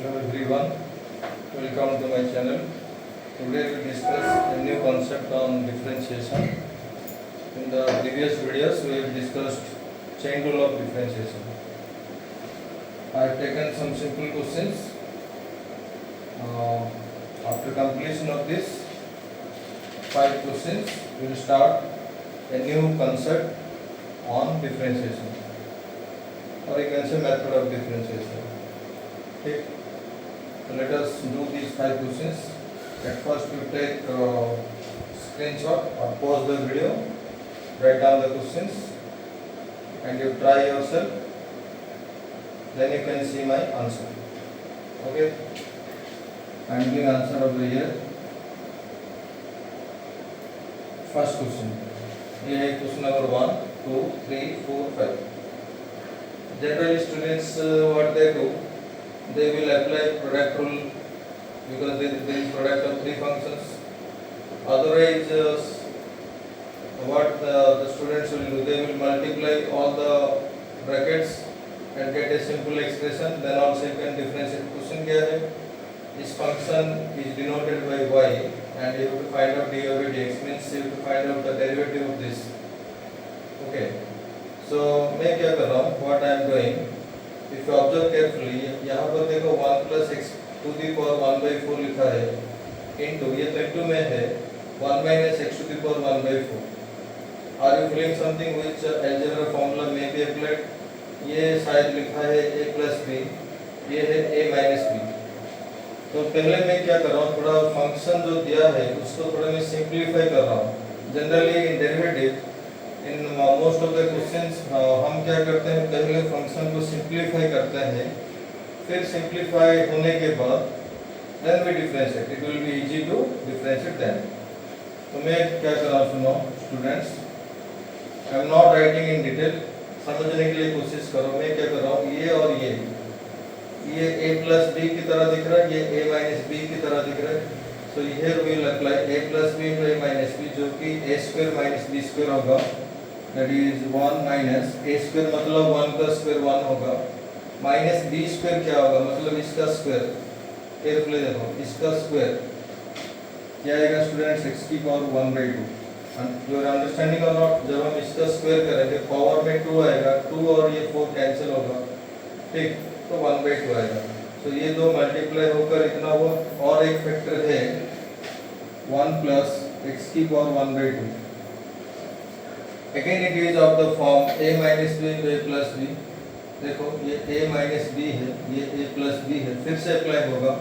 Hello everyone, welcome to my channel. Today we discuss a new concept on differentiation. In the previous videos we have discussed chain rule of differentiation. I have taken some simple questions. After completion of this 5 questions, we will start a new concept on differentiation, or you can say method of differentiation. Okay. So let us do these 5 questions. At first you take screenshot or pause the video, write down the questions and you try yourself, then you can see my answer. Okay. I am giving answer of the year. First question. ये है question number 1, 2, 3, 4, 5. Generally students what they do, they will apply product rule because there is product of 3 functions. Otherwise what the students will do, they will multiply all the brackets and get a simple expression. Then also you can differentiate. Question क्या है, this function is denoted by y and you have to find out dy by dx, means you have to find out the derivative of this. Okay, so मैं क्या कर रहा हूँ, what I am doing, if you observe carefully, यहाँ पर देखो 1 plus x to the power 1 by 4 लिखा है, into ये तो into में है 1 minus x to the power 1 by 4. Are you feeling something which algebra formula may be applied? ये शायद लिखा है a plus b, ये है a minus b. तो पहले मैं क्या कर रहा हूँ, थोड़ा फंक्शन जो दिया है उसको थोड़ा मैं सिंप्लीफाई कर रहा हूँ. Generally in derivative in most of the questions हम क्या करते हैं, पहले फंक्शन को सिंप्लीफाई करते हैं, फिर सिंप्लीफाई होने के बाद then we differentiate. It will be easy to differentiate then. तो मैं क्या कर रहा हूँ, सुनो students, I am not writing in detail, समझने के लिए कोशिश करो. मैं क्या कर रहा हूँ, ये और ये a plus b की तरह दिख रहा है, ये a minus b की तरह दिख रहा है. So here we will apply a plus b into a minus b, जो कि a square minus b square होगा, that is 1 minus a square मतलब 1 का square 1 होगा, minus b square क्या होगा, मतलब इसका square. carefully देखो, इसका square क्या आएगा स्टूडेंट्स, x की power 1 by 2. You are understanding or not? जब हम इसका square करेंगे पावर में 2 आएगा, 2 और ये 4 कैंसिल होगा, ठीक, तो 1 by 2 आएगा. तो ये दो मल्टीप्लाई होकर इतना हुआ, और एक फैक्टर है 1 plus x की power 1 by 2. Again it is of the form a minus b into a plus b. देखो ये a minus b है, ये a plus b है, फिर से अप्लाई होगा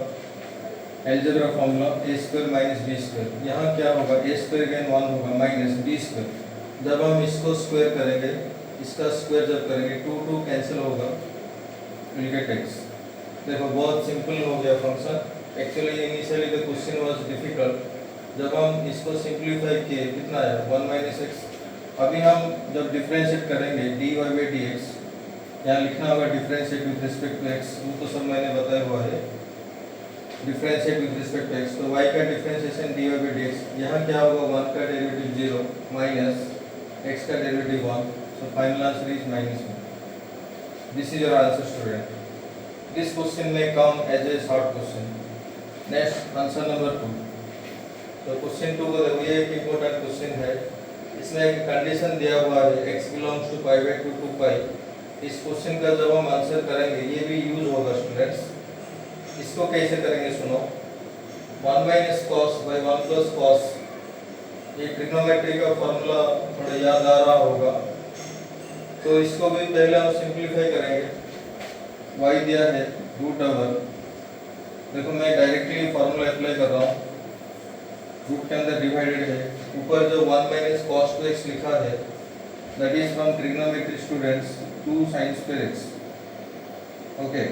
algebra formula a square minus b square. यहाँ क्या होगा, a square again 1 होगा minus b square. जब हम इसको स्क्वायर करेंगे, इसका स्क्वायर जब करेंगे 2 कैंसिल होगा, we'll get x. देखो बहुत सिंपल हो गया function. Actually initially the question was difficult. जब हम इसको सिंप्लीफाई किए कितना आया, 1 minus x. अभी हम जब डिफरेंशिएट करेंगे dy by dx, यहाँ लिखना होगा differentiate with respect to x, वो तो सब मैंने बताया हुआ है, differentiate with respect to x. तो y का डिफरेंशिएशन dy by dx, यहाँ क्या होगा, 1 का डेरिवेटिव 0 माइनस x का derivative 1. So final answer is -1. This is your answer, student. This question may come as a short question. Next, answer number 2. तो question 2 को देखो, ये एक इम्पोर्टेंट क्वेश्चन है. इसमें एक कंडीशन दिया हुआ है x belongs to pi by 2 to pi. इस क्वेश्चन का जब हम आंसर करेंगे ये भी यूज होगा स्टूडेंट्स. इसको कैसे करेंगे सुनो, 1 minus cos by 1 plus cos, ये ट्रिग्नोमेट्री का फॉर्मूला थोड़ा याद आ रहा होगा. तो इसको भी पहले हम सिंप्लीफाई करेंगे. y दिया है रूट ओवर, देखो मैं डायरेक्टली फॉर्मूला अप्लाई कर रहा हूँ, रूट के अंदर डिवाइडेड है, ऊपर जो 1 minus cos 2x लिखा है, that is from trigonometry students 2 sin square x. Okay,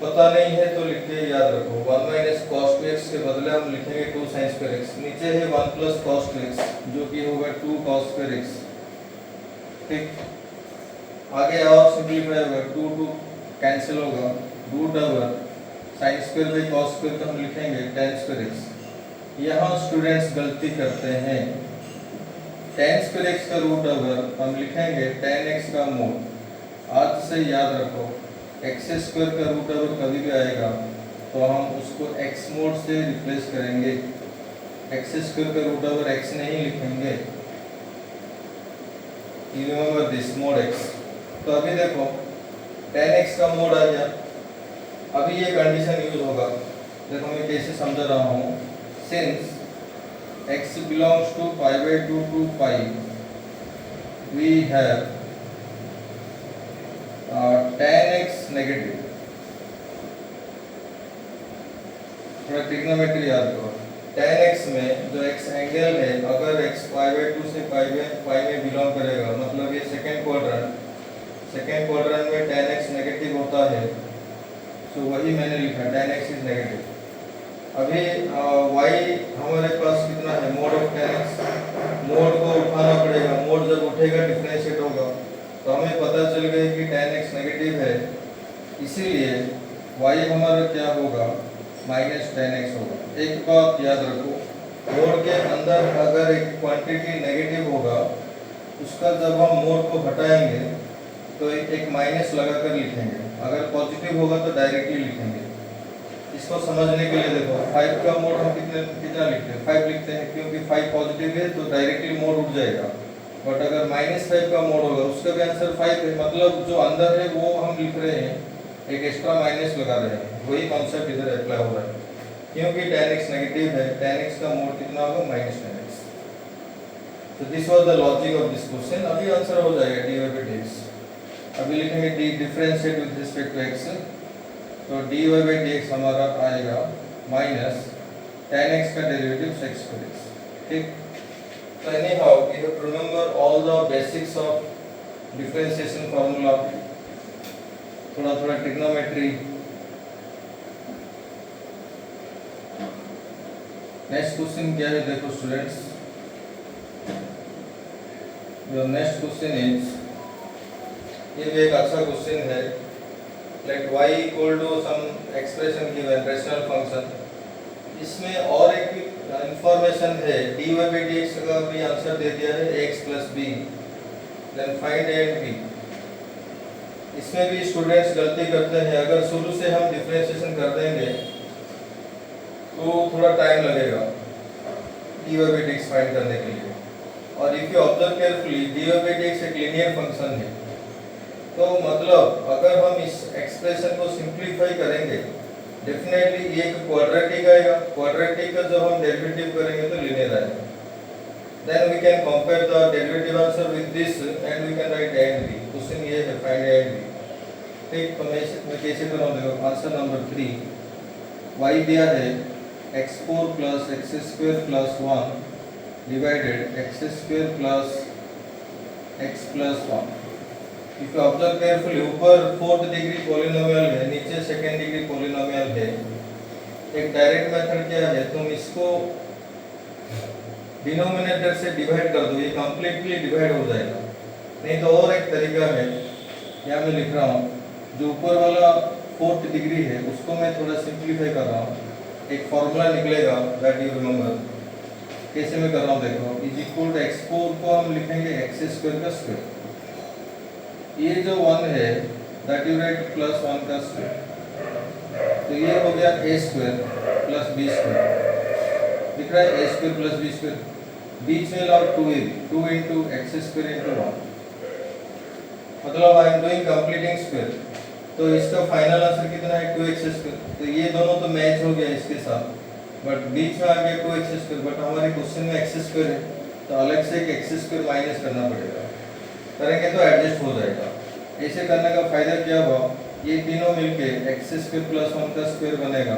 पता नहीं है तो लिख के याद रखो, 1 minus cos 2x के बदले हम लिखेंगे 2 sin square x. नीचे है 1 plus cos 2x जो कि होगा 2 cos square x. ठीक, आगे और सिंप्लीफाई होगा, 2 कैंसिल होगा, root over sin square by cos square तो हम लिखेंगे tan स्क्वायर x. यहाँ स्टूडेंट्स गलती करते हैं, tan स्क्वायर x का रूट ओवर हम लिखेंगे tan x का मोड. आज से याद रखो, एक्स स्क्वायर का रूट ओवर कभी भी आएगा तो हम उसको एक्स मोड से रिप्लेस करेंगे, एक्स स्क्वायर का रूट ओवर एक्स नहीं लिखेंगे, you remember this mode x. तो अभी देखो tan x का मोड आ गया, अभी ये कंडीशन यूज होगा, देखो मैं कैसे समझा रहा हूँ। Since x belongs to pi by 2 to pi, we have tan x negative, थोड़ा ट्रिग्नोमेट्री याद करो। tan x में जो x एंगल है, अगर x pi by 2 से pi में बिलोंग करेगा, मतलब ये सेकेंड क्वाड्रेंट में tan x नेगेटिव होता है, तो वही मैंने लिखा tan x इज नेगेटिव। अभी y हमारे पास कितना है, mode of tan x, mode को उठाना पड़ेगा, मोड जब उठेगा डिफरेंशिएट होगा, तो हमें पता चल गया कि tan x नेगेटिव है, इसीलिए y हमारा क्या होगा, माइनस tan x होगा। एक बात याद रखो, मोड के अंदर अगर एक क्वांटिटी नेगेटिव होगा, उसका जब हम मोड को हटाएंगे तो एक माइनस लगाकर लिखेंगे, अगर पॉजिटिव होगा तो डायरेक्टली लिखेंगे। इसको समझने के लिए देखो 5 का मोड हम कितना लिखते हैं, 5 लिखते हैं, क्योंकि 5 पॉजिटिव है तो डायरेक्टली मोड उठ जाएगा। बट अगर -5 का मोड होगा, उसका भी आंसर 5 है, मतलब जो अंदर है वो हम लिख रहे हैं, एक एक्स्ट्रा माइनस लगा रहे हैं, वही कॉन्सेप्ट इधर अप्लाई हो रहा है, क्योंकि tan x नेगेटिव है, tan x का मोड कितना होगा, -tan x। तो this was the logic of this question. अभी आंसर हो जाएगा dy by dx। अभी लिखेंगे D differentiate with respect to x, तो dy by dx हमारा आएगा माइनस tan x का डेरिवेटिव sec square x, ठीक। So anyhow, we have to remember all the basics of differentiation formula, थोड़ा trigonometry. Next question क्या है, देखो students, your next question is, ये भी एक अच्छा क्वेश्चन है, let y equal to some expression given, rational function. इसमें और एक इंफॉर्मेशन है, dy by dx का भी आंसर दे दिया है x plus b, then find a and b। इसमें भी स्टूडेंट्स गलती करते हैं, अगर शुरू से हम डिफरेंशिएशन कर देंगे तो थोड़ा टाइम लगेगा dy by dx फाइंड करने के लिए। और if you observe carefully, dy by dx एक लीनियर फंक्शन है, तो मतलब अगर हम इस एक्सप्रेशन को सिंप्लीफाई करेंगे, डेफिनेटली ये एक क्वाड्रेटिक आएगा, क्वाड्रेटिक का जब हम डेरिवेटिव करेंगे तो लीनियर आएगा। Then we can compare the derivative answer with this and we can write a and b। Question ये है, फाइंड a and b, ठीक। तो मैं कैसे करूँ, देखो आंसर नंबर 3, y दिया है x4 plus x square plus 1 divided x square plus x plus 1। If you observe carefully, ऊपर 4th डिग्री पॉलिनोमियल है, नीचे 2nd डिग्री पॉलिनोमियल है। एक डायरेक्ट मेथड क्या है, तुम इसको डिनोमिनेटर से डिवाइड कर दो, ये कंप्लीटली डिवाइड हो जाएगा। नहीं तो और एक तरीका है, यहाँ मैं लिख रहा हूँ, जो ऊपर वाला 4th डिग्री है उसको मैं थोड़ा सिंप्लीफाई कर रहा हूँ, एक फॉर्मूला निकलेगा, दैट यू रिमेंबर। कैसे मैं कर रहा हूँ, देखो, इज इक्वल टू x4 को हम लिखेंगे x स्क्वायर का स्क्वायर, ये जो 1 है दैट यू राइट प्लस 1 का स्क्वायर, तो ये हो गया a square plus b square, दिख रहा है a square plus b square, बीच में लाओ 2 into x स्क्वायर into 1, मतलब I am doing completing square, तो इसका फाइनल आंसर कितना है, 2x स्क्वायर। तो ये दोनों तो मैच हो गया इसके साथ, बट बीच में आ गया 2x स्क्वायर, बट हमारे क्वेश्चन में x स्क्वायर है, तो अलग से एक x स्क्वायर माइनस करना पड़ेगा, करेंगे तो एडजस्ट हो जाएगा। ऐसे करने का फायदा क्या हुआ, ये तीनों मिलके x स्क्वायर प्लस 1 का स्क्वायर बनेगा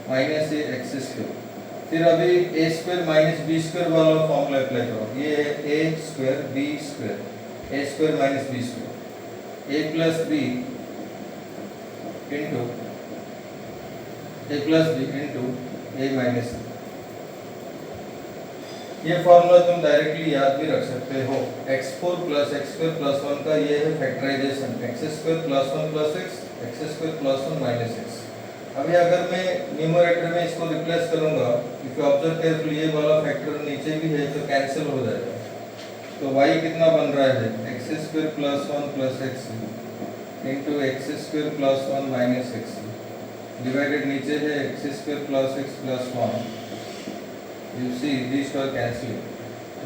माइनस x स्क्वायर। फिर अभी a square minus b square वाला फॉर्मूला अप्लाई करो, ये a square b square, a square minus b square, a plus b into a plus b into a minus b। ये formula तुम directly याद भी रख सकते हो, x4 plus x square plus 1 का ये है factorisation, x square plus 1 plus x square plus 1 minus x। अभी अगर मैं न्यूमरेटर में इसको रिप्लेस करूंगा, इफ यू ऑब्जर्व केयरफुली, ये वाला फैक्टर नीचे भी है तो कैंसिल हो जाएगा, तो y कितना बन रहा है, x square plus 1 plus x into X square plus one minus X divided नीचे है X square plus X plus one. You see this two cancel,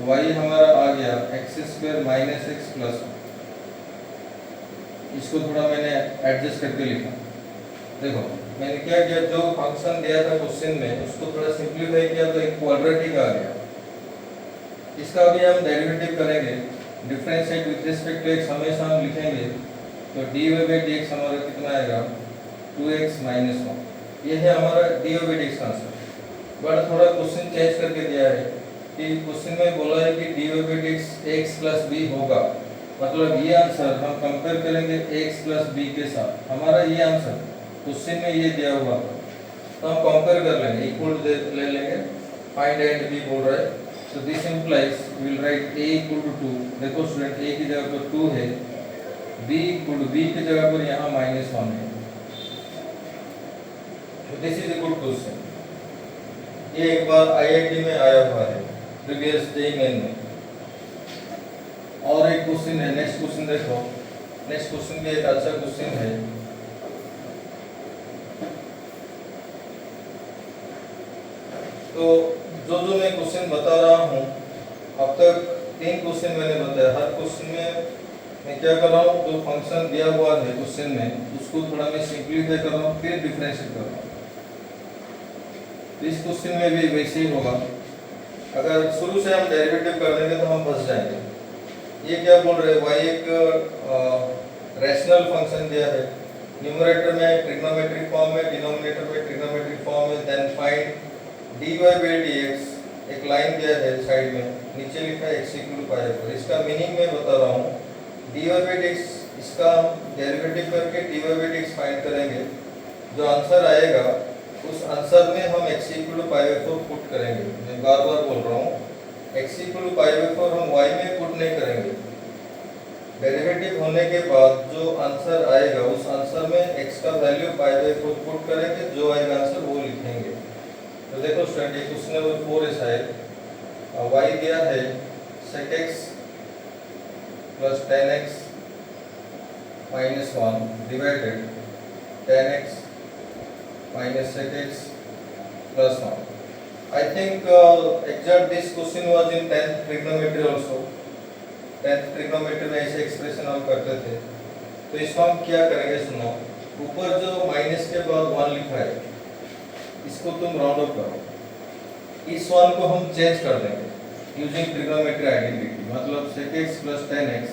Y हमारा आ गया X square minus X plus, इसको थोड़ा मैंने एडजस्ट करके लिखा। देखो मैंने क्या किया, जो फंक्शन दिया था क्वेश्चन में उसको थोड़ा सिंप्लीफाई किया तो एक क्वाड्रेटिक आ गया। इसका भी हम डेरिवेटिव करेंगे, differentiate with respect to X हमेशा हम लिखेंगे तो dy बाई dx हमारा कितना आएगा 2x माइनस 1। ये है हमारा dy बाई dx का आंसर। बट थोड़ा क्वेश्चन चेंज करके दिया है कि क्वेश्चन में बोला है कि dy by dx x plus b होगा, मतलब ये आंसर हम कंपेयर करेंगे x प्लस b के साथ। हमारा ये आंसर क्वेश्चन में ये दिया हुआ था तो हम कंपेयर कर लेंगे, इक्वल ले लेंगे, फाइंड एंड b बोल रहा है। So this implies we will write a equal to 2। देखो स्टूडेंट a की जगह पर 2 है, b equal to b की जगह पर यहाँ -1 है। So this is a good question। ये एक बार IIT में आया हुआ है, प्रीवियस JEE मेन में। और एक क्वेश्चन है, नेक्स्ट क्वेश्चन देखो, नेक्स्ट क्वेश्चन भी एक अच्छा क्वेश्चन है। तो जो मैं क्वेश्चन बता रहा हूँ, अब तक 3 क्वेश्चन मैंने बताया। हर क्वेश्चन में मैं क्या कर रहा हूँ, जो फंक्शन दिया हुआ है क्वेश्चन में उसको थोड़ा मैं सिंप्लीफाई कर रहा हूँ, फिर डिफरेंशिएट कर रहा हूँ। इस क्वेश्चन में भी वैसे ही होगा। अगर शुरू से हम डेरिवेटिव कर देंगे तो हम फंस जाएंगे। ये क्या बोल रहे हैं, y एक रैशनल फंक्शन दिया है, न्यूमरेटर में ट्रिग्नोमेट्रिक फॉर्म में, डिनोमिनेटर में ट्रिग्नोमेट्रिक फॉर्म में, then find dy by dx। एक लाइन दिया है साइड में, नीचे लिखा है x इक्वल टू पाई पर। इसका मीनिंग मैं बता रहा हूँ, dy बाई dx इसका डेरिवेटिव करके dy बाई dx फाइंड करेंगे। जो आंसर आएगा उस आंसर में हम x equal to pi by 4 put करेंगे। मैं बार बार बोल रहा हूँ, x equal to pi by 4 हम y में पुट नहीं करेंगे। डेरिवेटिव होने के बाद जो आंसर आएगा उस आंसर में x का वैल्यू पाई बाई 4 पुट करेंगे, जो आएगा आंसर वो लिखेंगे। तो देखो स्टूडेंट, ये क्वेश्चन नंबर 4 है शायद। y दिया है sec x plus tan x minus 1 divided tan x minus sec x plus 1। I think exact this question was in 10th trigonometry also। 10th trigonometry में ऐसे एक्सप्रेशन हम करते थे। तो इसको हम क्या करेंगे, सुनो, ऊपर जो माइनस के बाद 1 लिखा है इसको तुम राउंड अप करो, इस 1 को हम चेंज कर देंगे यूजिंग ट्रिग्नोमेट्री आइडेंटिटी। मतलब sec x plus tan x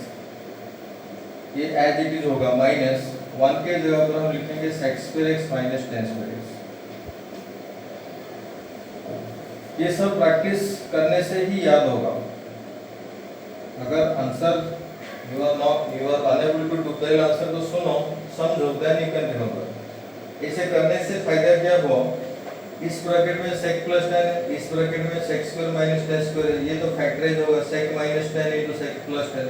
ये एज इट इज होगा, माइनस 1 के जगह पर हम लिखेंगे sec square x minus tan square x। ये सब प्रैक्टिस करने से ही याद होगा। अगर answer you are unable to do पहले आंसर को सुनो, समझो, देन यू कैन रिमेंबर। ऐसे करने से फायदा क्या हुआ, इस ब्रैकेट में sec प्लस tan है, इस ब्रैकेट में sec square minus tan square है, ये तो फैक्टराइज होगा sec minus tan into sec plus tan।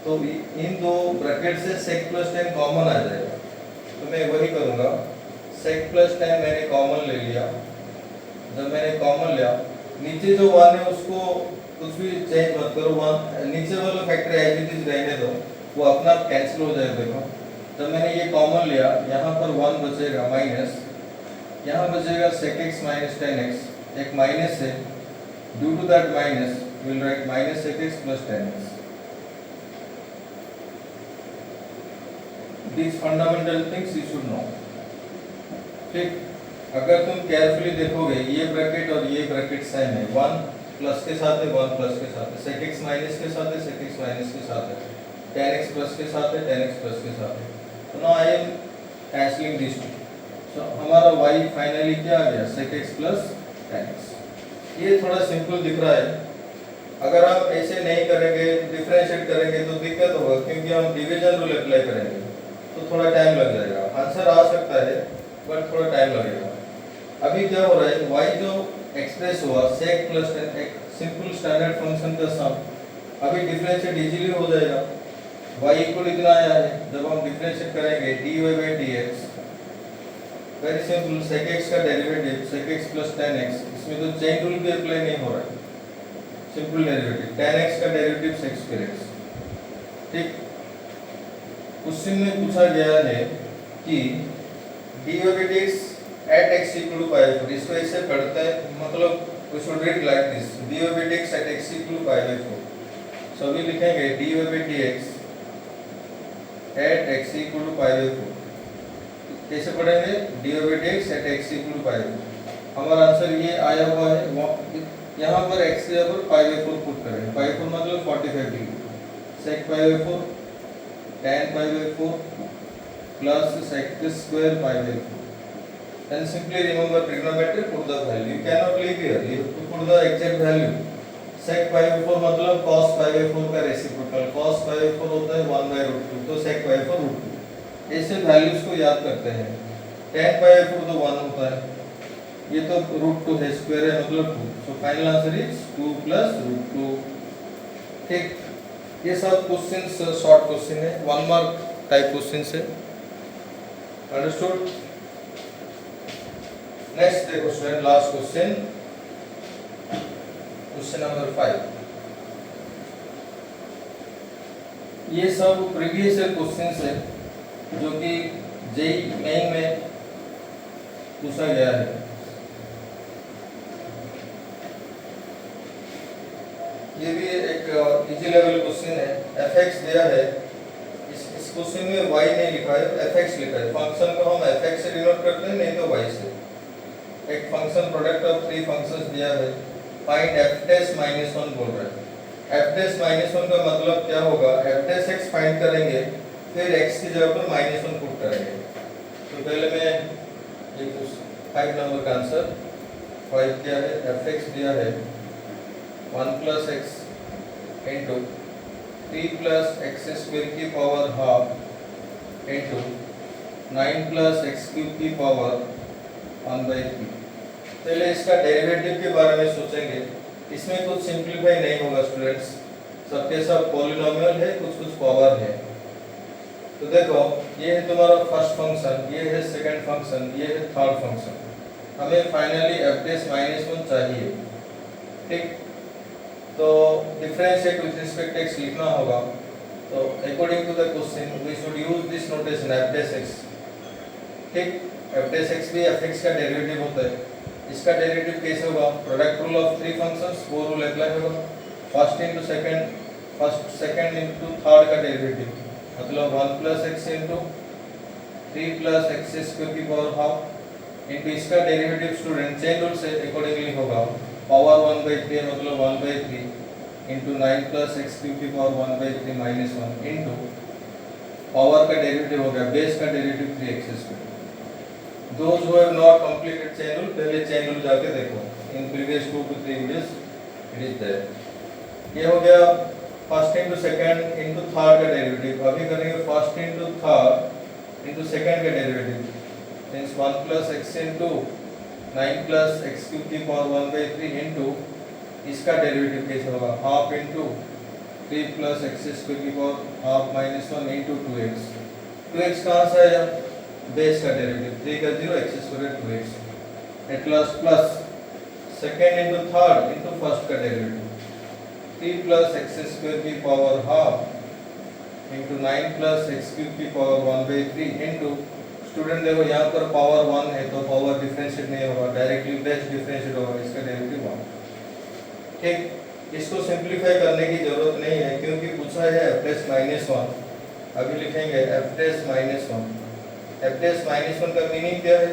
तो इन दो ब्रैकेट से sec प्लस tan कॉमन आ जाएगा। तो मैं वही करूंगा, sec प्लस tan मैंने कॉमन ले लिया। जब मैंने कॉमन लिया, नीचे जो 1 है उसको कुछ भी चेंज मत करो, 1 नीचे वाला फैक्टर एज इट इज रहने दो, वो अपना कैंसिल हो जाएगा। देखो जब मैंने ये कॉमन लिया, यहाँ पर 1 बचेगा माइनस, यहाँ बचेगा sec x minus tan x, एक माइनस है, due to that minus we will write minus sec x plus tan x। These fundamental things you should know। ठीक, अगर तुम केयरफुली देखोगे ये ब्रैकेट और ये ब्रैकेट सेम है, 1 प्लस के साथ है, 1 प्लस के साथ है, sec x माइनस के साथ है, sec x माइनस के साथ है, tan x प्लस के साथ है, tan x प्लस के साथ है। तो now I am cancelling this two. So हमारा y फाइनली क्या आ गया, sec x plus tan x। ये थोड़ा सिंपल दिख रहा है। अगर आप ऐसे नहीं करेंगे, डिफरेंशिएट करेंगे तो दिक्कत होगा, क्योंकि हम डिवीजन रूल अप्लाई करेंगे तो थोड़ा टाइम लग जाएगा। आंसर आ सकता है बट थोड़ा टाइम लगेगा। अभी क्या हो रहा है, y जो एक्सप्रेस हुआ sec प्लस tan, एक सिंपल स्टैंडर्ड फंक्शन का सम, अभी डिफरेंशिएट इजीली हो जाएगा। y इक्वल इतना आया है, जब हम डिफरेंशिएट करेंगे dy by dx, very simple, sec x का derivative sec x plus tan x, इसमें तो चेन रूल भी अप्लाई नहीं हो रहा है, सिंपल डेरिवेटिव tan x का डेरिवेटिव sec स्क्वायर x। ठीक, क्वेश्चन में पूछा गया है कि dx at x equal to pi by 4, इसको ऐसे पढ़ते हैं, मतलब we should read like this, dx at x equal to pi by 4. So अभी लिखेंगे dx at x equal to pi by 4. कैसे पढ़ेंगे? dx at x equal to pi by 4. हमारा आंसर ये आया हुआ है, यहाँ पर x के ऊपर pi by 4 पुट करेंगे. pi 4 मतलब 45 degree. sec pi by 4 tan pi by 4 plus sec square pi by 4. Then simply remember trigonometry, put the value. You cannot leave here. You have to put the exact value. sec pi by 4 मतलब cos pi by 4 का reciprocal. cos pi by 4 होता है 1 by root 2, तो sec pi by 4 root 2. ऐसे values को याद करते हैं. tan pi by 4 तो 1 होता है. ये तो रूट 2 है, स्क्वायर है मतलब 2. So final answer is 2 plus root 2. ठीक, ये सब क्वेश्चंस शॉर्ट क्वेश्चन है, 1 मार्क टाइप क्वेश्चंस है. अंडरस्टूड? नेक्स्ट देखो student, last question, question number 5. ये सब प्रीवियस ईयर क्वेश्चंस है जो कि जेईई मेन में पूछा गया है. ये भी एक इजी लेवल क्वेश्चन है. fx दिया है, इस क्वेश्चन में y नहीं लिखा है, fx लिखा है. फंक्शन को हम fx से डिनोट करते हैं, नहीं तो y से. एक फंक्शन प्रोडक्ट ऑफ 3 फंक्शंस दिया है, फाइंड f डैश माइनस 1 बोल रहा है. f डैश माइनस 1 का मतलब क्या होगा? f डैश x फाइंड करेंगे, फिर x की जगह पर माइनस 1 पुट करेंगे. तो पहले मैं ये 5 नंबर का आंसर 5 क्या है? fx दिया है 1 plus x into 3 plus x square की power half into 9 plus x cube की पावर 1 by 3. पहले इसका डेरिवेटिव के बारे में सोचेंगे. इसमें कुछ सिंप्लीफाई नहीं होगा स्टूडेंट्स, सबके सब पॉलिनोमियल है, कुछ कुछ पावर है. तो देखो, ये है तुम्हारा फर्स्ट फंक्शन, ये है सेकंड फंक्शन, ये है थर्ड फंक्शन. हमें फाइनली f डैश माइनस 1 चाहिए. ठीक, तो डिफरेंशिएट विद रिस्पेक्ट x लिखना होगा. तो according to the question we should use this notation f dash x. ठीक, f डैश x भी fx का डेरिवेटिव होता है. इसका डेरिवेटिव कैसे होगा? प्रोडक्ट रूल ऑफ 3 फंक्शंस, वो रूल अप्लाई होगा. First into second, first second into third का डेरिवेटिव, मतलब 1 plus x into 3 plus x square की पावर हाफ इनटू इसका डेरिवेटिव स्टूडेंट चेन रूल से अकॉर्डिंगली होगा पावर 1 by 3 मतलब 1 by 3 into 9 plus x cube की power 1 by 3 minus 1 into power का derivative हो गया, बेस का derivative 3x square. Those who have not completed chain rule, पहले chain rule जाके देखो. In previous 2 to 3 videos it is there. ये हो गया first into second into third का डेरिवेटिव. अभी करेंगे first into third into second का derivative. Means 1 plus x into 9 plus x cube की पावर 1 by 3 इनटू इसका डेरिवेटिव कैसे होगा? Half into 3 plus x square की power half minus 1 into 2x. 2x कहाँ से आया? बेस का डेरिवेटिव 3 का 0 x square 2x. At last plus second into third into first का डेरिवेटिव 3 plus x स्क्वायर की power half into 9 plus x cube की power 1 by 3 into student देखो यहाँ पर पावर 1 है तो पावर डिफरेंशिएट नहीं होगा, डायरेक्टली बेस डिफरेंशिएट होगा, इसका डेरिवेटिव 1. ठीक, इसको सिंपलीफाई करने की जरूरत नहीं है क्योंकि पूछा है f डैश माइनस 1. अभी लिखेंगे f dash minus 1. f dash minus 1 का मीनिंग क्या है?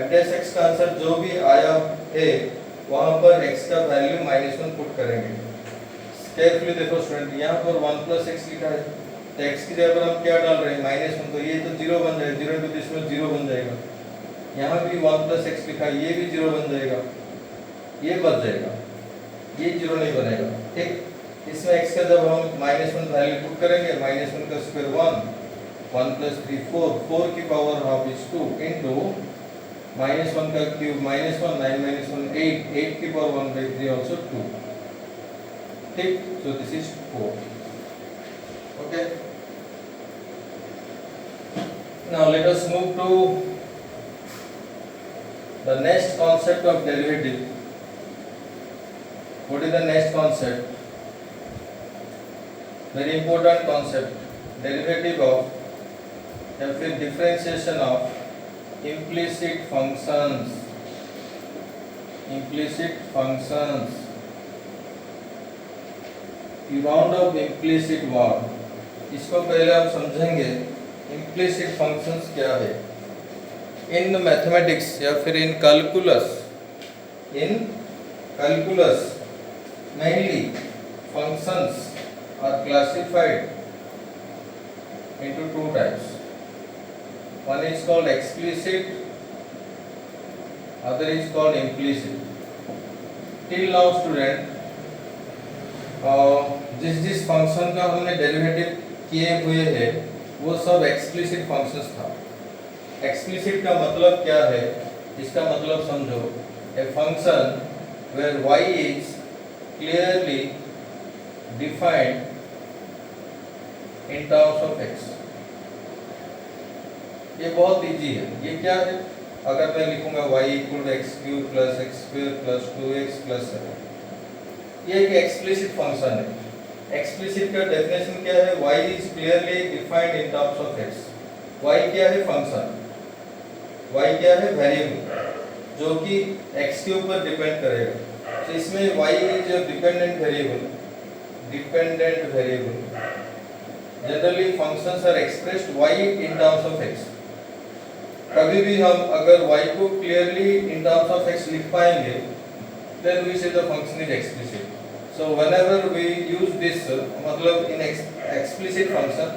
f डैश x का आंसर जो भी आया है वहां पर x का वैल्यू माइनस 1 पुट करेंगे. केयरफुली देखो स्टूडेंट, यहाँ पर 1 plus x लिखा है, तो x की जगह पर हम क्या डाल रहे हैं? माइनस 1. तो ये तो 0 बन जाएगा, 0 into this में 0 बन जाएगा. यहाँ भी 1 plus x लिखा है, ये भी 0 बन जाएगा, ये बच जाएगा, ये 0 नहीं बनेगा. ठीक, इसमें x का जब हम माइनस 1 वैल्यू पुट करेंगे, माइनस 1 का स्क्वायर 1 plus 3 4 की power half is 2 into minus 1 का क्यूब माइनस 1 9 minus 1 8 की पावर 1 by 3 also 2. ठीक, so this is 4. Okay, now let us move to the next concept of derivative. What is the next concept? Very important concept, derivative of या फिर differentiation of implicit functions, implicit functions, round of implicit word. इसको पहले हम समझेंगे implicit functions क्या है। In mathematics या फिर इन calculus mainly functions are classified into two types. One is called explicit, other is called implicit. Till now student, जिस function का हमने डेरिवेटिव किए हुए हैं वो सब एक्सप्लिसिट फंक्शंस था। एक्सप्लिसिट का मतलब क्या है, इसका मतलब समझो, a function where y is clearly defined in terms of x। ये बहुत इजी है। ये क्या है, अगर मैं लिखूंगा y equal to X cube plus X square plus 2x plus 7, ये एक एक्सप्लिसिट फंक्शन है। एक्सप्लिसिट का डेफिनेशन क्या है, y is clearly defined in terms of x। y क्या है, फंक्शन, y क्या है, वेरिएबल जो कि x के ऊपर डिपेंड करेगा। तो इसमें y is dependent variable, generally functions are expressed y in terms of x। कभी भी हम अगर y को clearly in terms of x लिख पाएंगे then we say the function is explicit. So whenever we use this मतलब in explicit function,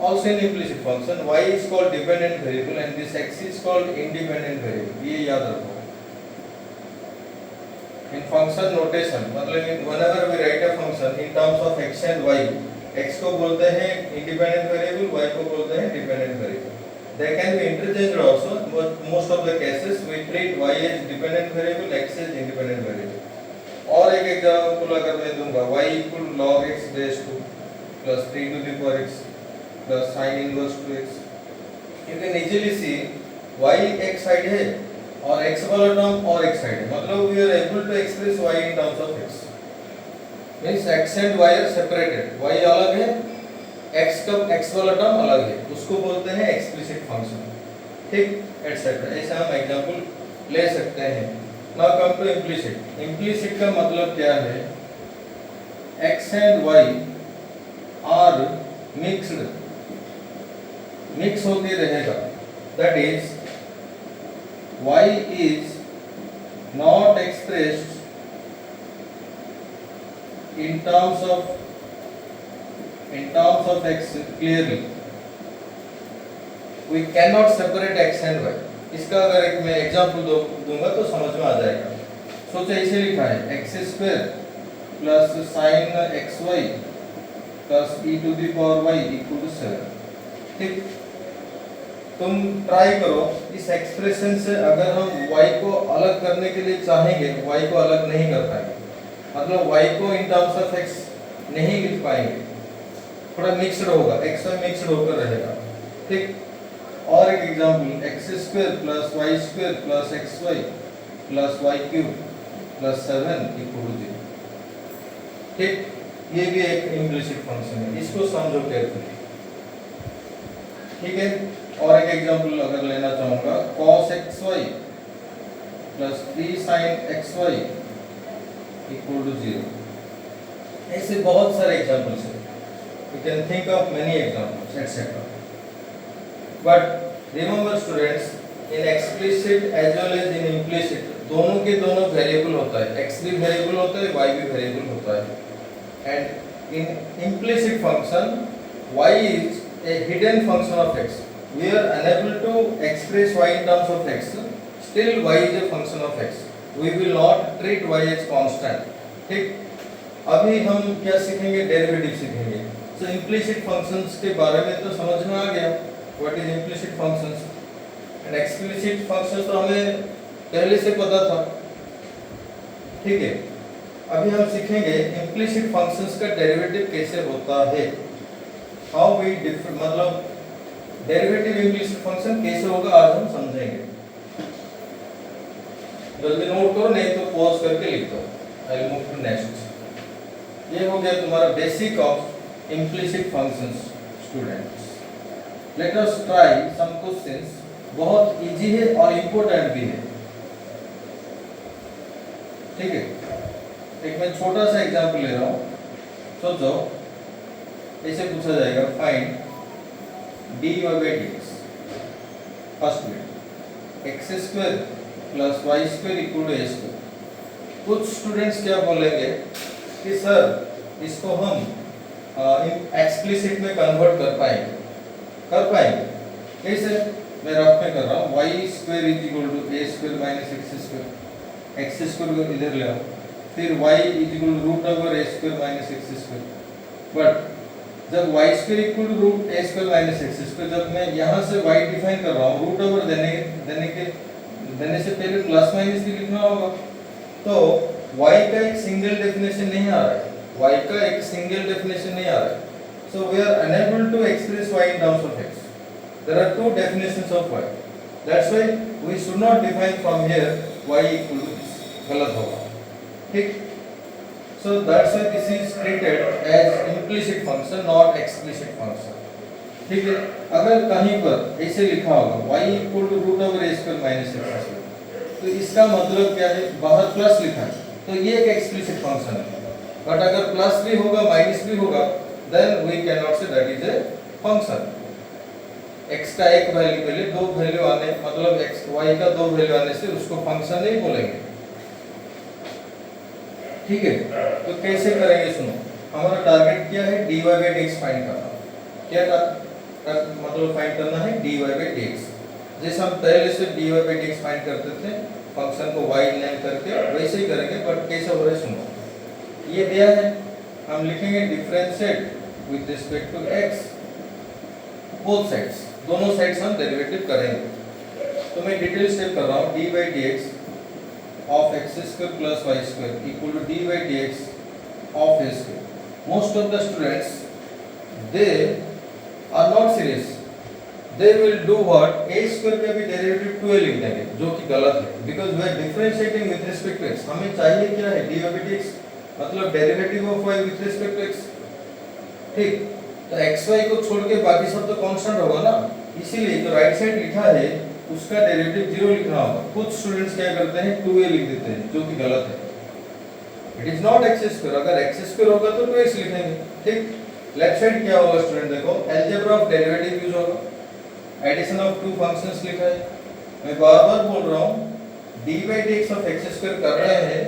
also in implicit function, y is called dependent variable and this x is called independent variable। ये याद रखो। In function notation मतलब whenever we write a function in terms of x and y, x को बोलते हैं independent variable, y को बोलते हैं dependent variable। They can be interchanged also, but most of the cases we treat y as dependent variable, x as independent variable। और एक example अगर मैं दूंगा, y equal log x raised to plus 3 to the power x plus sin inverse 2x, you can easily see y एक side है और x वाला term और एक साइड है, मतलब we are able to express y in terms of x, means x and y are separated, y अलग है, x का x वाला टर्म अलग है, उसको बोलते हैं एक्सप्लिसिट फंक्शन, ठीक, एटसेट्रा। ऐसे हम एग्जांपल ले सकते हैं। Now come to implicit. Implicit का मतलब क्या है, x and y are mixed, mix होके रहेगा, that is y is not expressed in terms of x clearly। we cannot separate x and y। इसका अगर एक मैं एग्जांपल दूंगा तो समझ में आ जाएगा। सोचो इसे लिखा है x square plus sin xy plus e to the power y equal to 7। ठीक, तुम ट्राई करो इस एक्सप्रेशन से, अगर हम y को अलग करने के लिए चाहेंगे y को अलग नहीं कर पाएंगे, मतलब y को इन टर्म्स ऑफ x नहीं लिख पाएंगे, थोड़ा मिक्स्ड होगा, x y मिक्स्ड होकर रहेगा। ठीक, और एक example, x square plus y square plus xy plus y cube plus 7 equal to 0। ठीक, ये भी एक इम्प्लिसिट फंक्शन है, इसको समझो केयरफुली। ठीक है, और एक एग्जांपल अगर लेना चाहूंगा, cos xy plus 3 sin xy equal to 0। ऐसे बहुत सारे एग्जांपल्स हैं, you can think of many examples etc. But remember students, in explicit as well as in implicit दोनों के दोनों वेरिएबल होता है, x भी वेरिएबल होता है, y भी वेरिएबल होता है। and in implicit function y is a hidden function of x। we are unable to express y in terms of x, still y is a function of x, we will not treat y as constant। ठीक, अभी हम क्या सीखेंगे, derivative सीखेंगे। so implicit functions के बारे में तो समझ में आ गया, what is implicit functions and explicit functions तो हमें पहले से पता था। ठीक है, अभी हम सीखेंगे implicit functions का डेरिवेटिव कैसे होता है, how we मतलब डेरिवेटिव implicit function कैसे होगा, आज हम समझेंगे। जल्दी नोट करो, नहीं तो पॉज करके लिख दो। I will move to next. ये हो गया तुम्हारा basic of implicit functions students. Let us try some questions, बहुत इजी है और इम्पोर्टेंट भी है। ठीक है, एक मैं छोटा सा एग्जांपल ले रहा हूँ। सोचो ऐसे पूछा जाएगा, find dy by dx। First में X square plus Y square equal to A square. कुछ स्टूडेंट्स क्या बोलेंगे कि सर इसको हम एक्सप्लिसिट में कन्वर्ट कर पाएंगे। कैसे? मैं रफ में कर रहा हूँ, Y square is equal to A square minus X square. X square को इधर ले आओ, फिर Y is equal to root over A square minus X square. But जब Y square equal to root A square minus X square, जब मैं यहाँ से वाई डिफाइन कर रहा हूँ, रूट ओवर देने से पहले प्लस माइनस भी लिखना होगा। तो y का एक सिंगल डेफिनेशन नहीं आ रहा है, y का एक सिंगल डेफिनेशन नहीं आ रहा है। So we are unable to express y in terms of x. There are two definitions of y. That's why we should not define from here y equal to this. गलत होगा, ठीक? So that's why this is treated as implicit function, not explicit function. ठीक है? अगर कहीं पर ऐसे लिखा होगा y equal to root over a square minus x square, तो इसका मतलब क्या है? बाहर प्लस लिखा है तो ये एक एक्सप्लिसिट फंक्शन है। बट अगर प्लस भी होगा माइनस भी होगा, then we can not say that is a function. x का एक वैल्यू पहले दो वैल्यू आने, मतलब x y का दो वैल्यू आने से उसको फंक्शन नहीं बोलेंगे। ठीक है, तो कैसे करेंगे? सुनो, हमारा टारगेट क्या है? dy by dx फाइंड करना। क्या मतलब फाइंड करना है? dy by dx। जैसे हम पहले से dy by dx फाइंड करते थे, फंक्शन को y नेम करके, वैसे ही करेंगे। बट कैसे हो रहा है सुनो, ये दिया है, हम लिखेंगे differentiate with respect to x, both sides, दोनों साइड्स हम डेरिवेटिव करेंगे। तो मैं डिटेल स्टेप कर रहा हूँ, dy by dx of x square plus y square equal to dy by dx of a square. Most of the students, they are not serious. They will do what? A square का भी derivative 2a लिख देंगे, जो कि गलत है, because we are differentiating with respect to x. हमें चाहिए क्या है? dy by dx, मतलब derivative of y with respect to x। ठीक, तो xy को छोड़ के बाकी सब तो कांस्टेंट होगा ना, इसीलिए जो राइट साइड लिखा है उसका डेरिवेटिव 0 लिखना होगा। कुछ स्टूडेंट्स क्या करते हैं? 2a लिख देते हैं, जो कि गलत है। It is not x square, अगर x स्क्वायर होगा तो 2x लिखेंगे। ठीक, लेफ्ट साइड क्या होगा स्टूडेंट? देखो, अलजेब्रा ऑफ डेरिवेटिव यूज होगा, एडिशन ऑफ टू फंक्शंस लिखा है। मैं बार-बार बोल रहा हूं, dy by dx of x square कर रहे हैं,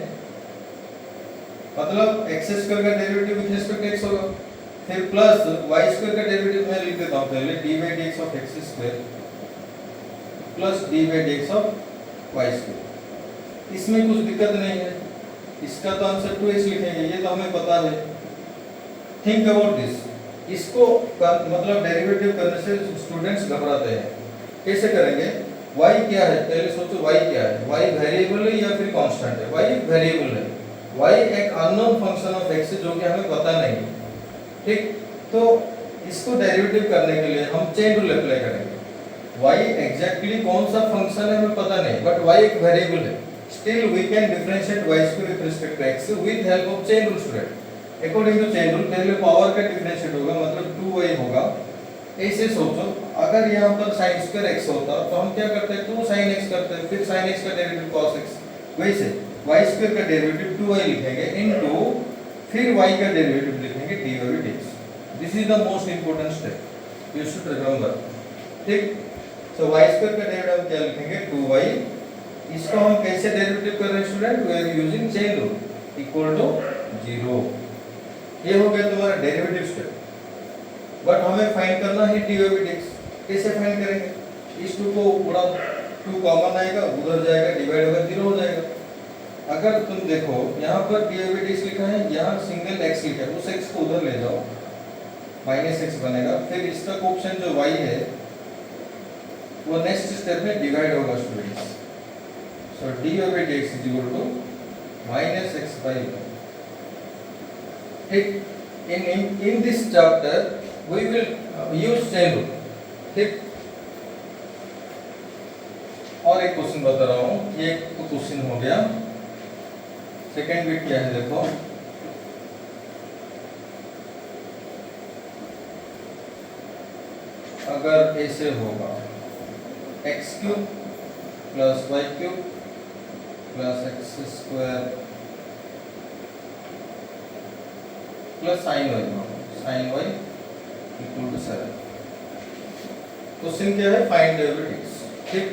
मतलब x स्क्वायर का derivative with respect to x होगा, फिर प्लस y स्क्वायर का डेरिवेटिव मैं लिख देता हूं पहले, dy by dx of x square plus dy by dx of y square. इसमें कुछ दिक्कत नहीं है, इसका तो आंसर 2x लिखेंगे, ये तो हमें पता है। थिंक अबाउट दिस, इसको मतलब डेरिवेटिव करने से स्टूडेंट्स घबराते हैं। कैसे करेंगे? y क्या है? पहले सोचो y क्या है? y वेरिएबल है या फिर कांस्टेंट है? y वेरिएबल है, y एक अननोन फंक्शन ऑफ x है जो कि हमें पता नहीं है। ठीक, तो इसको डेरिवेटिव करने के लिए हम चेन रूल अप्लाई करेंगे। y एग्जैक्टली कौन सा फंक्शन है हमें पता नहीं, बट y एक वेरिएबल है। Still we can differentiate y square with respect to x with help of chain rule student. According to chain rule पहले पावर का डिफरेंशिएट होगा, मतलब 2y होगा। ऐसे सोचो, अगर यहाँ पर sin स्क्वायर x होता तो हम क्या करते हैं? 2 sin x करते हैं, फिर sin x का डेरिवेटिव cos x। वैसे y स्क्वायर का डेरिवेटिव 2y लिखेंगे इनटू फिर y का डेरिवेटिव लिखेंगे dy by dx। This is the most important step, you should remember. ठीक, सो y स्क्वायर का डेरिवेटिव क्या लिखेंगे? 2y। इसको हम कैसे डेरिवेटिव कर रहे हैं student? We are using chain rule equal to 0। ये हो गया तुम्हारा डेरिवेटिव स्टेप। बट हमें फाइंड करना है dy by dx। कैसे फाइंड करेंगे? इस 2 को उड़ा, 2 कॉमन आएगा, उधर जाएगा, डिवाइड होगा, 0 हो जाएगा। अगर तुम देखो यहाँ पर dy by dx लिखा है, यहाँ सिंगल x लिखा है, उस x को उधर ले जाओ, माइनस x बनेगा, फिर इसका कोएफिशिएंट जो y है वो नेक्स्ट स्टेप में डिवाइड होगा students. So dy by dx is equal to minus x by 1। ठीक, in this chapter we will use chain rule। ठीक, और एक क्वेश्चन बता रहा हूँ, ये तो क्वेश्चन हो गया। सेकेंड बिट क्या है देखो, अगर ऐसे होगा X cube plus Y cube plus X square plus sine Y equal to 7। Question क्या है? Find derivatives. ठीक,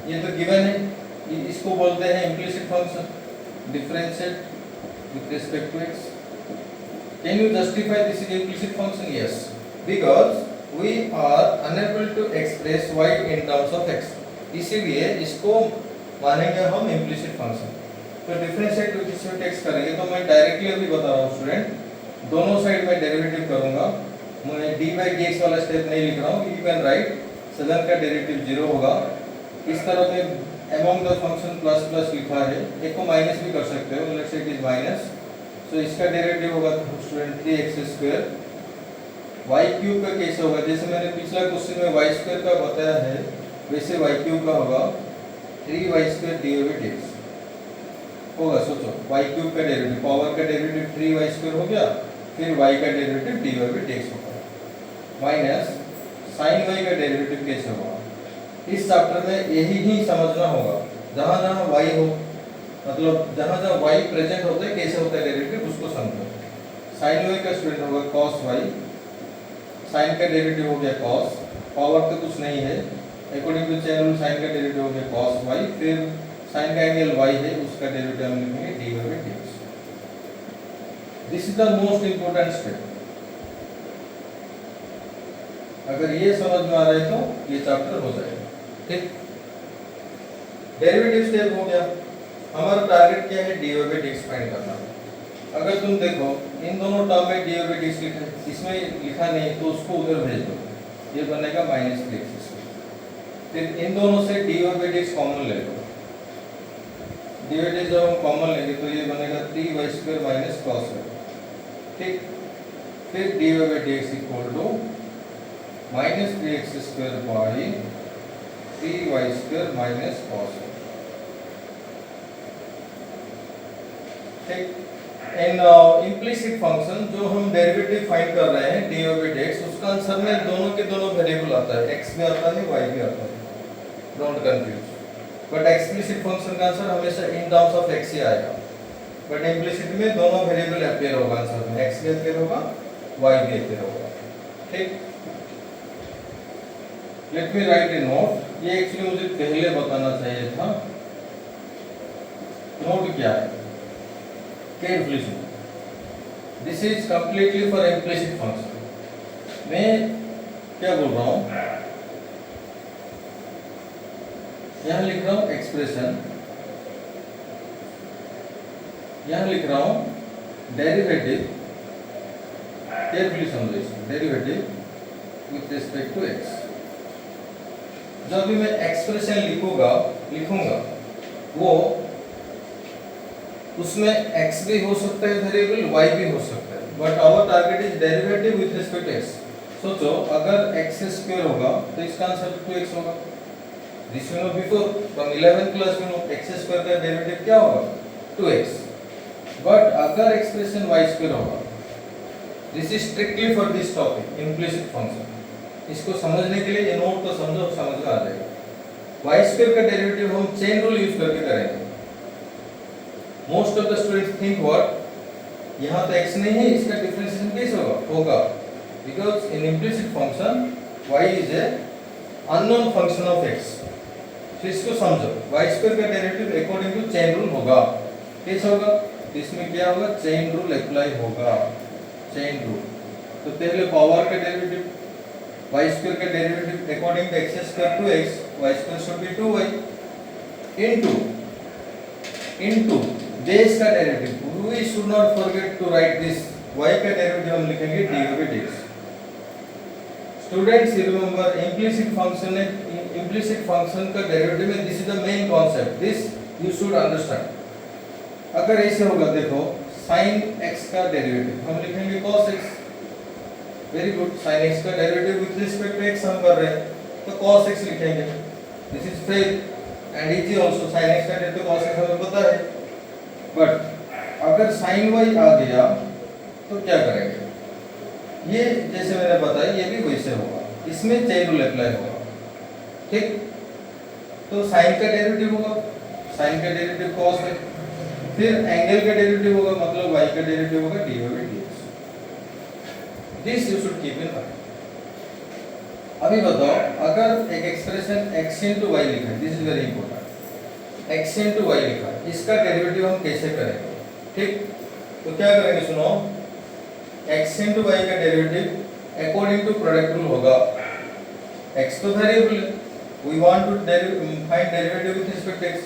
ये तो गिवन है, इसको बोलते हैं implicit function, differentiate with respect to x. Can you justify this is implicit function? Yes, because we are unable to express y in terms of x, इसीलिए इसको मानेंगे हम implicit function। तो differentiate with respect to x करेंगे तो मैं directly अभी बता रहा हूँ स्टूडेंट, दोनों साइड में डेरिवेटिव करूंगा, मैं dy dx वाला स्टेप नहीं लिख रहा हूँ। यू कैन राइट 7 का डेरिवेटिव 0 होगा। इस तरह में among the function plus plus लिखा है, एक को माइनस भी कर सकते हो, let's say it is minus, तो इसका डेरिवेटिव होगा student 3x square. y cube का कैसे होगा? जैसे मैंने पिछला क्वेश्चन में y स्क्वायर का बताया है, वैसे y क्यूब का होगा 3y स्क्वायर dx होगा। सोचो y क्यूब का डेरिवेटिव, पावर का डेरिवेटिव 3y स्क्वायर हो गया, फिर y का डेरिवेटिव dx होगा, माइनस sin y का डेरिवेटिव कैसे होगा? इस चैप्टर में यही ही समझना होगा, जहां जहां y हो, मतलब जहां जहां y प्रेजेंट होता है कैसे होता है डेरिवेटिव, उसको समझो। sin y का स्टूडेंट होगा cos y, sin का डेरिवेटिव हो गया cos, पावर तो कुछ नहीं है, according to chain rule sin का डेरिवेटिव हो गया cos y, फिर sin का एंगल y है, उसका डेरिवेटिव हम लिखेंगे dy/dx। This is the most important step. अगर ये समझ में आ रहा है तो ये चैप्टर हो जाएगा। ठीक, डेरिवेटिव स्टेप हो गया। हमारा टारगेट क्या है? dy/dx फाइंड करना। अगर तुम देखो इन दोनों टर्म में dy/dx लिखा है, इसमें लिखा नहीं तो उसको उधर भेज दो, ये बनेगा -3x। फिर इन दोनों से dy/dx कॉमन ले लो, dy/dx जब हम कॉमन लेंगे तो ये बनेगा 3y² cos y। ठीक, फिर dy/dx equal to -3x² 3y² cos y। ठीक, इन इम्प्लिसिट फंक्शन जो हम डेरिवेटिव फाइंड कर रहे हैं dy/dx, उसका आंसर में दोनों के दोनों वेरिएबल आता है, x भी आता है y भी आता है, don't confuse. But explicit function का आंसर हमेशा इन टर्म्स ऑफ x ही आएगा, बट इम्प्लिसिट में दोनों वेरिएबल अपीयर होगा आंसर में, x भी अपीयर होगा y भी अपीयर होगा। ठीक, लेट मी राइट ए नोट, ये एक्चुअली मुझे पहले बताना चाहिए था। नोट क्या है? केयरफुली सुनो, this is completely for implicit function. मैं क्या बोल रहा हूं, यहां लिख रहा हूं एक्सप्रेशन, यहां लिख रहा हूं डेरिवेटिव, केयरफुली समझो इसको, derivative with respect to x। जब भी मैं एक्सप्रेशन लिखूंगा वो उसमें x भी हो सकता है वेरिएबल, y भी हो सकता है, but our target is derivative with respect to x। सोचो अगर x² होगा तो इसका आंसर 2x होगा। This you know before from 11th class you know x² का डेरिवेटिव क्या होगा? 2x। बट अगर एक्सप्रेशन y² होगा, this is strictly for this topic implicit function. इसको समझने के लिए ये नोट तो समझो, समझ में आ जाएगा। y² का डेरिवेटिव हम चेन रूल यूज करके करेंगे। Most of the students think what, यहाँ तो x नहीं है, इसका डिफरेंशिएशन कैसे होगा? Because in implicit function y is a unknown function of x। तो इसको समझो, y² का derivative according to chain rule होगा। कैसे होगा? इसमें क्या होगा? चेन रूल अप्लाई होगा, चेन रूल। तो पहले पावर का डेरिवेटिव y² का derivative according to x² 2x, y² should be 2y into base का derivative. We should not forget to write this, y का डेरिवेटिव हम लिखेंगे dy/dx। Students remember implicit function है, implicit function का derivative में this is the main concept, this you should understand. अगर ऐसे होगा, देखो sin x का डेरिवेटिव हम लिखेंगे cos x। Very good, sin x का derivative with respect to x हम कर रहे हैं तो cos x लिखेंगे। This is fair and easy also, sin x का डेरिवेटिव cos x हमें पता है। बट अगर sin y आ गया तो क्या करेंगे? ये जैसे मैंने बताया ये भी वैसे होगा। इसमें चेन रूल अप्लाई होगा, ठीक। तो साइन का डेरिवेटिव होगा, साइन का डेरिवेटिव कॉस है, फिर एंगल का डेरिवेटिव होगा, मतलब y का डेरिवेटिव होगा dy by dx। This you should keep in mind. अभी बताओ, अगर एक एक्सप्रेशन x into y लिखा है, this is very important, x into y लिखा है, इसका डेरिवेटिव हम कैसे करेंगे, ठीक। तो क्या करेंगे, सुनो, x into y का derivative according to product rule होगा। x तो वेरिएबल है, we want to find derivative with respect to x।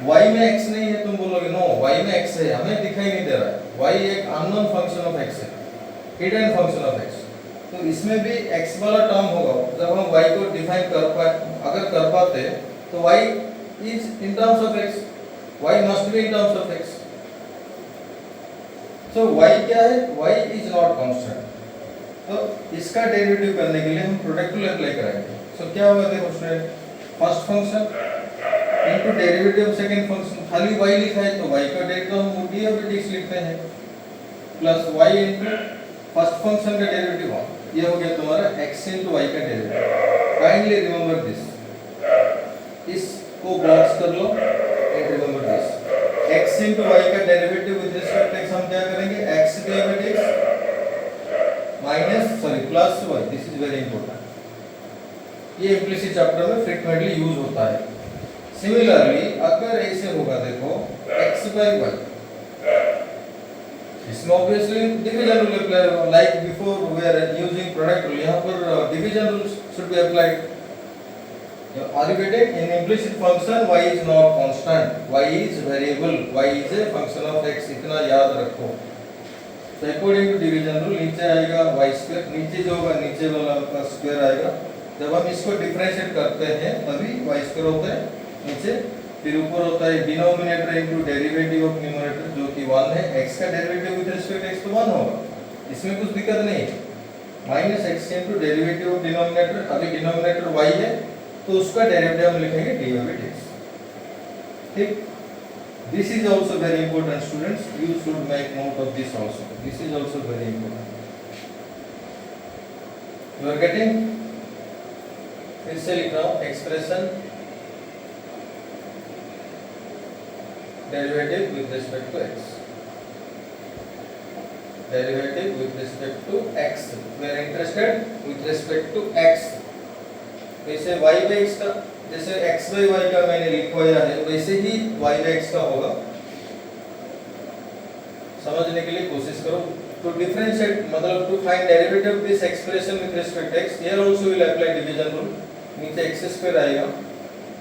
y में x नहीं है, तुम बोलोगे नो y में x है, हमें दिखाई नहीं दे रहा है, y एक अननोन फंक्शन ऑफ x है, हिडन फंक्शन ऑफ x। तो इसमें भी x वाला टर्म होगा, जब हम y को डिफाइन अगर कर पाते तो y is in terms of x, y must be in terms of x। So y क्या है, y इज नॉट कांस्टेंट। तो इसका डेरिवेटिव करने के लिए हम प्रोडक्ट रूल अप्लाई करेंगे। सो क्या होगा, देखो student, first function into derivative of second function, खाली y लिखा है तो y का डेरिवेटिव हम dy by dx लिखते हैं, plus y into first function का डेरिवेटिव 1, ये हो गया तुम्हारा x इनटू y का डेरिवेटिव। काइंडली रिमेंबर दिस, इसको बॉक्स कर लो and remember this, x into y का derivative with respect to x हम क्या करेंगे, x dy by dx plus y, this is very important, ये इम्प्लिसिट चैप्टर में फ्रीक्वेंटली यूज होता है। सिमिलरली अगर ऐसे होगा, देखो x by y, इसमें ऑब्वियसली डिवीजन रूल अप्लाई होगा, like before we are using product rule, यहाँ पर division rule should be applied. Are you getting? In implicit function y is not constant, y is variable, y is a function of x, इतना याद रखो। तो according to division rule नीचे आएगा y square, नीचे जो होगा नीचे वाला का स्क्वायर आएगा, जब हम इसको डिफरेंशिएट करते हैं तभी y स्क्वायर होता है नीचे, फिर ऊपर होता है denominator into derivative of numerator जो कि 1 है, x का डेरिवेटिव विद रिस्पेक्ट x तो 1 होगा, इसमें कुछ दिक्कत नहीं है, minus x into derivative of denominator, अभी डिनोमिनेटर y है तो उसका डेरिवेटिव हम लिखेंगे dy by dx, ठीक। This is also very important, students, you should make note of this also, this is also very important, you are getting? फिर से लिख रहा हूँ, expression derivative with respect to x, derivative with respect to x, we are interested with respect to x। वैसे y by x का, जैसे x by y का मैंने लिखवाया है वैसे ही y by x का होगा, समझने के लिए कोशिश करो। टू डिफरेंशिएट मतलब to find derivative of this expression with respect x, here also will apply division rule, नीचे x स्क्वायर आएगा,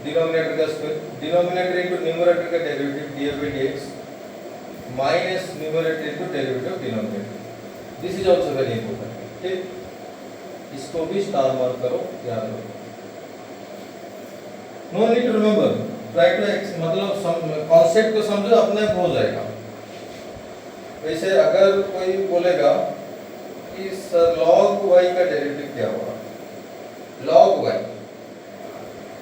डिनोमिनेटर का स्क्वायर, डिनोमिनेटर इनटू न्यूमरेटर का derivative dy by dx minus numerator into derivative of denominator, this is also very important, ठीक। इसको भी star mark करो, याद रखो। No need to remember, try to मतलब कॉन्सेप्ट को समझो, अपने आप हो जाएगा। वैसे अगर कोई बोलेगा कि सर log y का डेरिवेटिव क्या होगा, log y,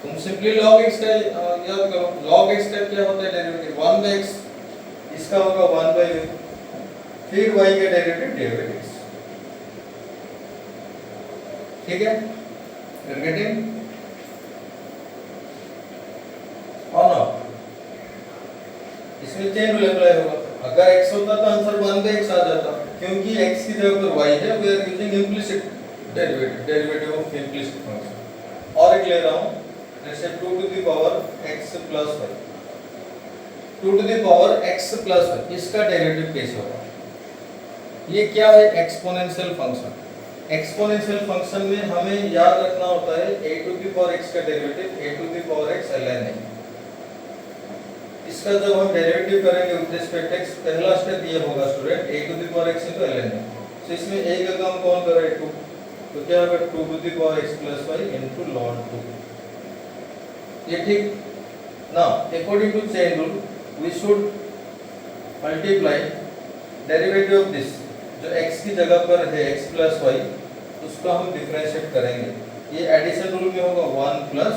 तुम सिंपली log x का याद करो, log x का क्या होता है डेरिवेटिव, 1 by x, इसका होगा 1 by v, फिर y का डेरिवेटिव dy by dx, ठीक है, यू आर गेटिंग और ना? इसमें चेन रूल अप्लाई होगा, अगर x होता तो आंसर 1 by x आ जाता, क्योंकि x की जगह पर y है, we are using implicit derivative of implicit function. और एक ले रहा हूं, जैसे 2 to the power x plus y, 2 to the power x plus y, इसका डेरिवेटिव कैसे होगा? ये क्या है? Exponential function. एक्सपोनेंशियल फंक्शन में हमें याद रखना होता है a to the power x का derivative a to the power x ln है। इसका जब हम डेरिवेटिव करेंगे विद रिस्पेक्ट x, पहला स्टेप ये होगा student, a to the power x into ln है। तो इसमें a का काम कौन कर रहा है? 2, तो क्या होगा 2 to the power x plus y into ln 2, ये ठीक ना? According to chain rule we should multiply derivative of this, जो x की जगह पर है x plus y, उसका हम डिफरेंशिएट करेंगे, ये एडिशन रूल में होगा 1 plus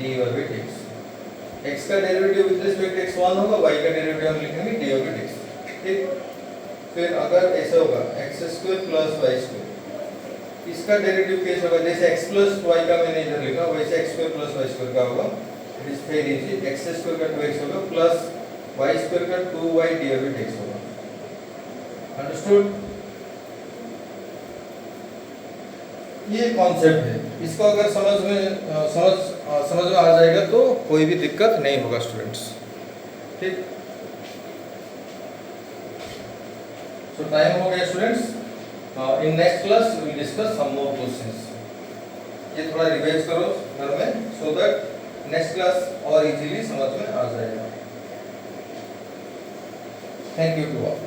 dy by dx। x का डेरिवेटिव विद रिस्पेक्ट x 1 होगा, y का डेरिवेटिव हम लिखेंगे dy by dx, ठीक। फिर अगर ऐसा होगा x square plus y square, इसका डेरिवेटिव कैसे होगा, जैसे x प्लस वाई का मैंने इधर लिखा वैसे x square plus Y square का होगा। It is very easy, x square का 2x होगा प्लस y स्क्वायर का 2y डिवाइडेड बाय x होगा। अंडरस्टूड? ये कॉन्सेप्ट है, इसको अगर समझ में आ जाएगा तो कोई भी दिक्कत नहीं होगा स्टूडेंट्स। ठीक, सो टाइम हो गया students. In next class we will discuss some more questions. ये थोड़ा रिवाइज करो घर में सो दैट नेक्स्ट क्लास और इजीली समझ में आ जाएगा। Thank you to all.